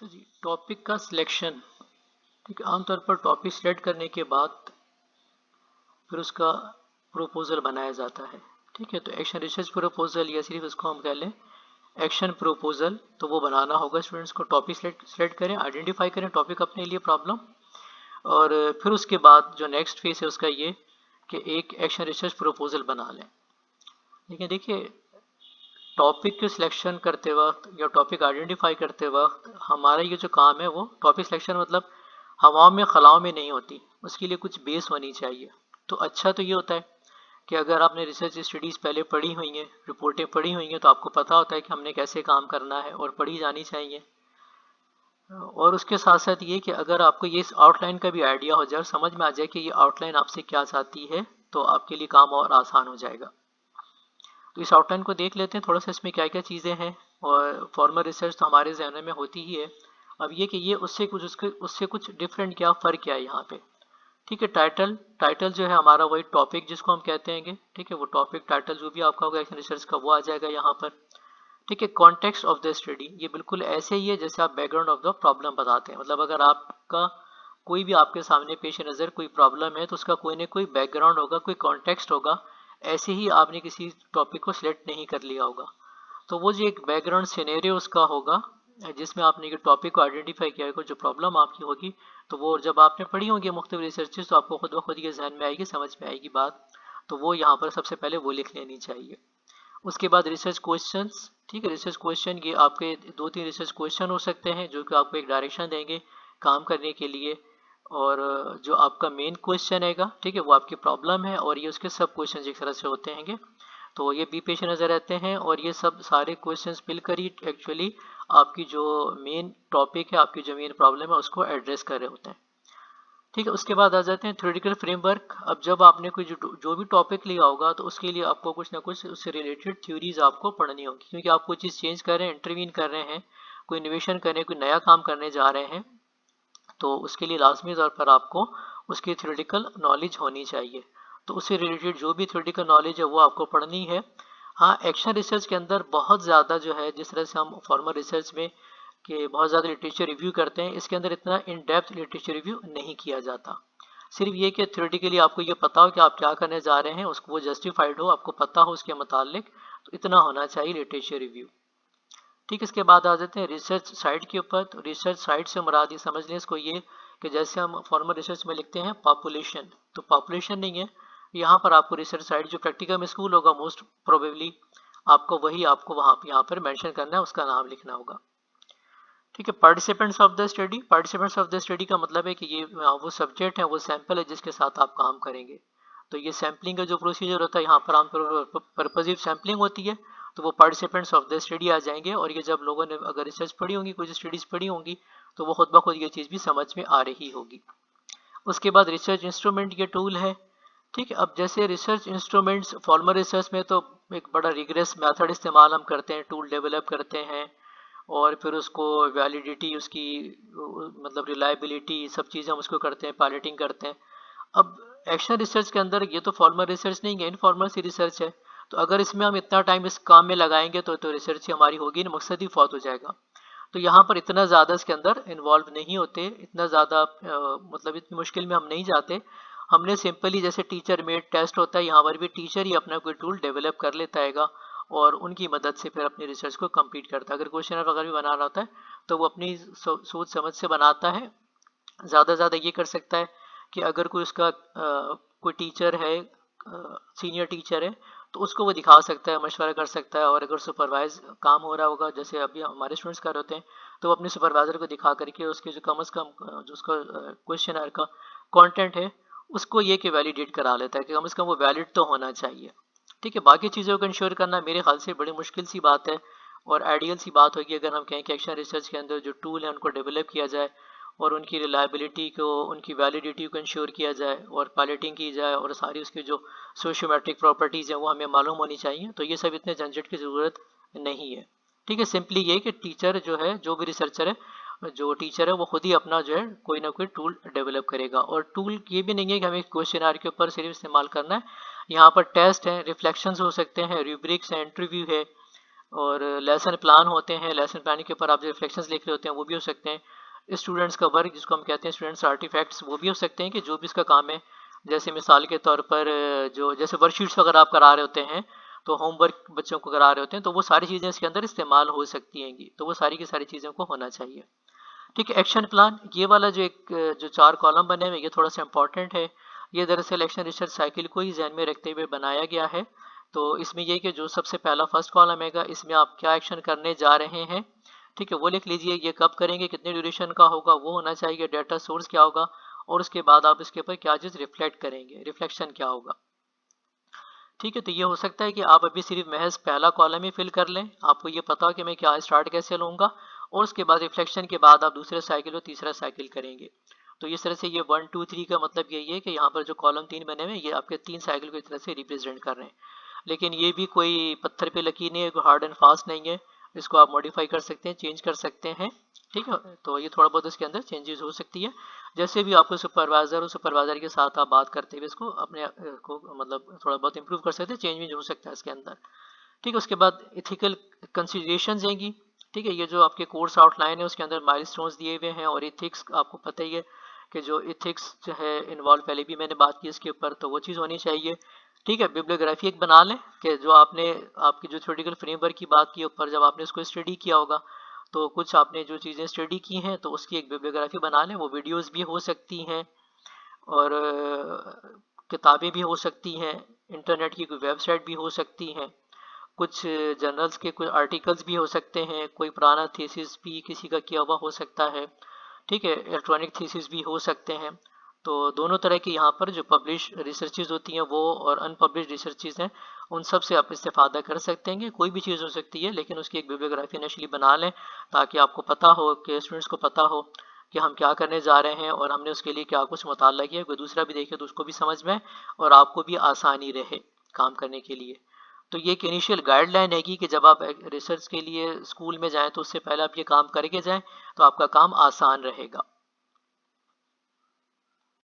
अच्छा जी, टॉपिक का सिलेक्शन। ठीक है, आमतौर पर टॉपिक सिलेक्ट करने के बाद फिर उसका प्रोपोजल बनाया जाता है। ठीक है, तो एक्शन रिसर्च प्रोपोजल या सिर्फ उसको हम कह लें एक्शन प्रोपोजल, तो वो बनाना होगा स्टूडेंट्स को। टॉपिक सिलेक्ट करें, आइडेंटिफाई करें टॉपिक अपने लिए प्रॉब्लम, और फिर उसके बाद जो नेक्स्ट फेज है उसका ये कि एक एक्शन रिसर्च प्रोपोजल बना लें। लेकिन देखिए, टॉपिक सिलेक्शन करते वक्त या टॉपिक आइडेंटिफाई करते वक्त हमारा ये जो काम है वो टॉपिक सिलेक्शन मतलब हवाओं में खलाओं में नहीं होती, उसके लिए कुछ बेस होनी चाहिए। तो अच्छा तो ये होता है कि अगर आपने रिसर्च स्टडीज़ पहले पढ़ी हुई हैं, रिपोर्टें पढ़ी हुई हैं, तो आपको पता होता है कि हमने कैसे काम करना है और पढ़ी जानी चाहिए। और उसके साथ साथ ये कि अगर आपको ये इस आउटलाइन का भी आइडिया हो जाए, समझ में आ जाए कि ये आउटलाइन आपसे क्या चाहती है, तो आपके लिए काम और आसान हो जाएगा। तो इस आउटलाइन को देख लेते हैं थोड़ा सा, इसमें क्या क्या चीज़ें हैं। और फॉर्मल रिसर्च तो हमारे जहन में होती ही है। अब ये कि ये उससे कुछ डिफरेंट क्या फ़र्क क्या है यहाँ पे। ठीक है, टाइटल टाइटल जो है हमारा वही टॉपिक जिसको हम कहते हैं। ठीक है, वो टॉपिक टाइटल जो भी आपका होगा एक्शन रिसर्च का वो आ जाएगा यहाँ पर। ठीक है, कॉन्टेक्स्ट ऑफ द स्टडी ये बिल्कुल ऐसे ही है जैसे आप बैकग्राउंड ऑफ द प्रॉब्लम बताते हैं। मतलब अगर आपका कोई भी आपके सामने पेश नज़र कोई प्रॉब्लम है तो उसका कोई ना कोई बैकग्राउंड होगा, कोई कॉन्टेक्स्ट होगा। ऐसे ही आपने किसी टॉपिक को सिलेक्ट नहीं कर लिया होगा। तो वो जो एक बैकग्राउंड सिनेरियो उसका होगा जिसमें आपने ये टॉपिक को आइडेंटिफाई किया होगा, जो प्रॉब्लम आपकी होगी, तो वो जब आपने पढ़ी होंगी मुख्तलिफ रिसर्चेस तो आपको खुद ब खुद ये जहन में आएगी, समझ में आएगी बात। तो वो यहाँ पर सबसे पहले वो लिख लेनी चाहिए। उसके बाद रिसर्च क्वेश्चंस। ठीक है, रिसर्च क्वेश्चन ये आपके दो तीन रिसर्च क्वेश्चन हो सकते हैं जो कि आपको एक डायरेक्शन देंगे काम करने के लिए। और जो आपका मेन क्वेश्चन हैगा, ठीक है, वो आपकी प्रॉब्लम है, और ये उसके सब क्वेश्चन एक तरह से होते हैं। तो ये बी पेश नज़र रहते हैं, और ये सब सारे क्वेश्चंस मिलकर ही एक्चुअली आपकी जो मेन टॉपिक है, आपकी जो मेन प्रॉब्लम है उसको एड्रेस कर रहे होते हैं। ठीक है, उसके बाद आ जाते हैं थ्योरेटिकल फ्रेमवर्क। अब जब आपने कोई जो भी टॉपिक लिया होगा तो उसके लिए आपको कुछ ना कुछ उससे रिलेटेड थ्योरीज आपको पढ़नी होगी, क्योंकि आप कोई चीज़ चेंज कर रहे हैं, इंटरवीन कर रहे हैं, कोई इनोवेशन कर रहे हैं, कोई नया काम करने जा रहे हैं, तो उसके लिए लाजमी तौर पर आपको उसकी थ्योरेटिकल नॉलेज होनी चाहिए। तो उससे रिलेटेड जो भी थ्योरेटिकल नॉलेज है वो आपको पढ़नी है। हाँ, एक्शन रिसर्च के अंदर बहुत ज़्यादा जो है, जिस तरह से हम फॉर्मल रिसर्च में कि बहुत ज़्यादा लिटरेचर रिव्यू करते हैं, इसके अंदर इतना इन डेप्थ लिटरेचर रिव्यू नहीं किया जाता। सिर्फ ये कि थ्योरेटिकली आपको ये पता हो कि आप क्या करने जा रहे हैं, उसको वो जस्टिफाइड हो, आपको पता हो उसके मुतालिक, तो इतना होना चाहिए लिटरेचर रिव्यू। ठीक, इसके बाद आ जाते हैं रिसर्च साइट के ऊपर। तो रिसर्च साइट से मुराद ये समझ लें इसको ये कि जैसे हम फॉर्मल रिसर्च में लिखते हैं पॉपुलेशन, तो पॉपुलेशन नहीं है यहाँ पर। आपको रिसर्च साइट जो प्रैक्टिकल में स्कूल होगा मोस्ट प्रोबेबली आपको वही आपको वहाँ यहाँ पर मेंशन करना है, उसका नाम लिखना होगा। ठीक है, participants of the study. Participants of the study का मतलब है कि ये वो सब्जेक्ट है, वो सैंपल है जिसके साथ आप काम करेंगे। तो ये सैम्पलिंग का जो प्रोसीजर होता है यहाँ पर आमतौर पर पर्पजिव सैम्पलिंग होती है, तो वो पार्टिसिपेंट्स ऑफ द स्टडी आ जाएंगे। और ये जब लोगों ने अगर रिसर्च पढ़ी होंगी, कुछ स्टडीज़ पढ़ी होंगी, तो वो खुद ब खुद ये चीज़ भी समझ में आ रही होगी। उसके बाद रिसर्च इंस्ट्रूमेंट ये टूल है। ठीक है, अब जैसे रिसर्च इंस्ट्रूमेंट्स फॉर्मल रिसर्च में तो एक बड़ा रिग्रेस मेथड इस्तेमाल हम करते हैं, टूल डेवलप करते हैं, और फिर उसको वैलिडिटी उसकी मतलब रिलायबिलिटी सब चीज़ें हम उसको करते हैं, पायलटिंग करते हैं। अब एक्शन रिसर्च के अंदर ये तो फॉर्मल रिसर्च नहीं है, इनफॉर्मल सी रिसर्च है। तो अगर इसमें हम इतना टाइम इस काम में लगाएंगे तो रिसर्च ही हमारी होगी ना, मकसद ही फौत हो जाएगा। तो यहाँ पर इतना ज़्यादा इसके अंदर इन्वॉल्व नहीं होते, इतना ज़्यादा मतलब इतनी मुश्किल में हम नहीं जाते। हमने सिंपली जैसे टीचर मेड टेस्ट होता है, यहाँ पर भी टीचर ही अपना कोई टूल डेवलप कर लेता है और उनकी मदद से फिर अपनी रिसर्च को कंप्लीट करता है। अगर क्वेश्चन वगैरह भी बनाना होता है तो वो अपनी सोच समझ से बनाता है। ज़्यादा से ज़्यादा ये कर सकता है कि अगर कोई उसका कोई टीचर है, सीनियर टीचर है, तो उसको वो दिखा सकता है, मशवरा कर सकता है। और अगर सुपरवाइज काम हो रहा होगा जैसे अभी हमारे स्टूडेंट्स कर होते हैं, तो वो अपने सुपरवाइजर को दिखा करके उसके जो कम अज़ कम जो उसका क्वेश्चन का कंटेंट है उसको ये कि वैलिडेट करा लेता है कि कम से कम वो वैलिड तो होना चाहिए। ठीक है, बाकी चीज़ों को इंश्योर करना मेरे ख्याल से बड़ी मुश्किल सी बात है, और आइडियल सी बात होगी अगर हम कहें कि एक्शन रिसर्च के अंदर जो टूल है उनको डेवलप किया जाए और उनकी रिलायबिलिटी को, उनकी वैलिडिटी को इंश्योर किया जाए और पायलटिंग की जाए, और सारी उसकी जो सोशियोमेट्रिक प्रॉपर्टीज़ हैं वो हमें मालूम होनी चाहिए। तो ये सब इतने झंझट की ज़रूरत नहीं है। ठीक है, सिंपली ये कि टीचर जो है, जो भी रिसर्चर है, जो टीचर है वो खुद ही अपना जो है कोई ना कोई टूल डेवलप करेगा। और टूल ये भी नहीं है कि हमें क्वेश्चन के ऊपर सिर्फ इस्तेमाल करना है। यहाँ पर टेस्ट हैं, रिफ्लेक्शंस हो सकते हैं, रूब्रिक्स हैं, इंटरव्यू है, और लेसन प्लान होते हैं, लेसन प्लान के ऊपर आप जो रिफ्लेक्शंस लिख रहे होते हैं वो भी हो सकते हैं। स्टूडेंट्स का वर्क जिसको हम कहते हैं स्टूडेंट्स आर्टिफैक्ट्स, वो भी हो सकते हैं कि जो भी इसका काम है। जैसे मिसाल के तौर पर जो जैसे वर्कशीट्स वगैरह आप करा रहे होते हैं, तो होमवर्क बच्चों को करा रहे होते हैं, तो वो सारी चीज़ें इसके अंदर इस्तेमाल हो सकती हैं, तो वो सारी की सारी चीज़ों को होना चाहिए। ठीक है, एक्शन प्लान ये वाला जो 4 कॉलम बने हुए, ये थोड़ा सा इंपॉर्टेंट है। ये दरअसल एक्शन रिसर्च साइकिल को ही ध्यान में रखते हुए बनाया गया है। तो इसमें ये कि जो सबसे पहला फर्स्ट कॉलम है, इसमें आप क्या एक्शन करने जा रहे हैं, ठीक है, वो लिख लीजिए। ये कब करेंगे, कितने ड्यूरेशन का होगा, वो होना चाहिए। डाटा सोर्स क्या होगा, और उसके बाद आप इसके ऊपर क्या चीज़ रिफ्लेक्ट करेंगे, रिफ्लेक्शन क्या होगा। ठीक है, तो ये हो सकता है कि आप अभी सिर्फ महज पहला कॉलम ही फिल कर लें, आपको ये पता हो कि मैं क्या स्टार्ट कैसे लूँगा, और उसके बाद रिफ्लेक्शन के बाद आप दूसरे साइकिल और तीसरा साइकिल करेंगे। तो इस तरह से ये 1 2 3 का मतलब यही है कि यहाँ पर जो कॉलम 3 बने हुए हैं, ये आपके 3 साइकिल को इस तरह से रिप्रेजेंट कर रहे हैं। लेकिन ये भी कोई पत्थर पे लकीर नहीं है, कोई हार्ड एंड फास्ट नहीं है। इसको आप मॉडिफाई कर सकते हैं, चेंज कर सकते हैं। ठीक है, तो ये थोड़ा बहुत इसके अंदर चेंजेस हो सकती है। जैसे भी आपको सुपरवाइजर और सुपरवाइजर के साथ आप बात करते हुए इसको अपने को मतलब थोड़ा बहुत इंप्रूव कर सकते हैं, चेंज हो सकता है इसके अंदर। ठीक है, उसके बाद इथिकल कंसिडरेशंस आएंगी। ठीक है, ये जो आपके कोर्स आउटलाइन है उसके अंदर माइलस्टोन्स दिए हुए हैं, और इथिक्स आपको पता ही है कि जो इथिक्स जो है इन्वॉल्व, पहले भी मैंने बात की इसके ऊपर, तो वो चीज़ होनी चाहिए। ठीक है, बिब्लियोग्राफी एक बना लें कि जो आपने आपकी जो थ्योरेटिकल फ्रेमवर्क की बात की ऊपर जब आपने उसको स्टडी किया होगा, तो कुछ आपने जो चीज़ें स्टडी की हैं तो उसकी एक बिब्लियोग्राफी बना लें। वो वीडियोस भी हो सकती हैं, और किताबें भी हो सकती हैं, इंटरनेट की कोई वेबसाइट भी हो सकती हैं, कुछ जर्नल्स के कुछ आर्टिकल्स भी हो सकते हैं, कोई पुराना थीसिस भी किसी का किया हुआ हो सकता है। ठीक है, इलेक्ट्रॉनिक थीसिस भी हो सकते हैं। तो दोनों तरह की यहाँ पर जो पब्लिश रिसर्चेज होती हैं वो, और अनपब्लिश रिसर्चेज हैं, उन सब से आप इस्तेफादा कर सकते हैं। कोई भी चीज़ हो सकती है, लेकिन उसकी एक बिब्लियोग्राफी इनिशियली बना लें, ताकि आपको पता हो कि स्टूडेंट्स को पता हो कि हम क्या करने जा रहे हैं, और हमने उसके लिए क्या कुछ मुताला किया, कोई दूसरा भी देखे तो उसको भी समझ में, और आपको भी आसानी रहे काम करने के लिए। तो ये एक इनिशियल गाइडलाइन है कि जब आप रिसर्च के लिए स्कूल में जाएं तो उससे पहले आप ये काम करके जाएं, तो आपका काम आसान रहेगा।